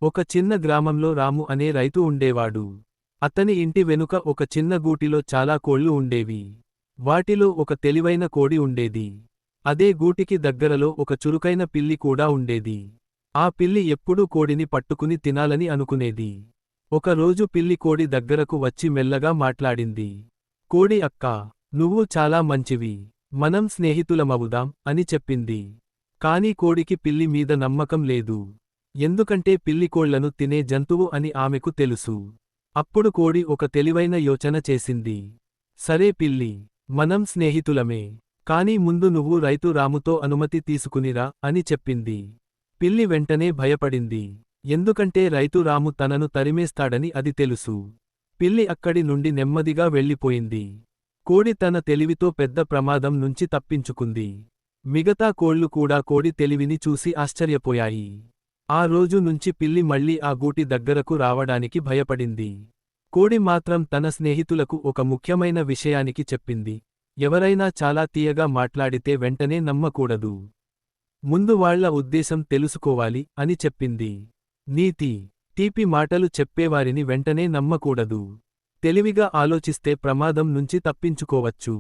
ఒక చిన్న గ్రామంలో రాము అనే రైతు ఉండేవాడు. అతని ఇంటి వెనుక ఒక చిన్న గూటిలో చాలా కోళ్లు ఉండేవి. వాటిలో ఒక తెలివైన కోడి ఉండేది. అదే గూటికి దగ్గరలో ఒక చురుకైన పిల్లి కూడా ఉండేది. ఆ పిల్లి ఎప్పుడూ కోడిని పట్టుకుని తినాలని అనుకునేది. ఒకరోజు పిల్లి కోడి దగ్గరకు వచ్చి మెల్లగా మాట్లాడింది. కోడి అక్కా, నువ్వు చాలా మంచివి. మనం స్నేహితులమవుదాం అని చెప్పింది. కాని కోడికి పిల్లి మీద నమ్మకం లేదు. ఎందుకంటే పిల్లి కోళ్లను తినే జంతువు అని ఆమెకు తెలుసు. అప్పుడు కోడి ఒక తెలివైన యోచన చేసింది. సరే పిల్లి, మనం స్నేహితులమే. కాని ముందు నువ్వు రైతు రాముతో అనుమతి తీసుకునిరా అని చెప్పింది. పిల్లి వెంటనే భయపడింది. ఎందుకంటే రైతు రాము తనను తరిమేస్తాడని అది తెలుసు. పిల్లి అక్కడి నుండి నెమ్మదిగా వెళ్ళిపోయింది. కోడి తన తెలివితో పెద్ద ప్రమాదం నుంచి తప్పించుకుంది. మిగతా కోళ్లు కూడా కోడి తెలివిని చూసి ఆశ్చర్యపోయాయి. ఆ రోజు నుంచి పిల్లి మళ్ళీ ఆ గూటి దగ్గరకు రావడానికి భయపడింది. కోడి మాత్రం తన స్నేహితులకు ఒక ముఖ్యమైన విషయానికి చెప్పింది. ఎవరైనా చాలా తీయగా మాట్లాడితే వెంటనే నమ్మకూడదు. ముందు వాళ్ళ ఉద్దేశం తెలుసుకోవాలి అని చెప్పింది. నీతి: తీపి మాటలు చెప్పేవారిని వెంటనే నమ్మకూడదు. తెలివిగా ఆలోచిస్తే ప్రమాదం నుంచి తప్పించుకోవచ్చు.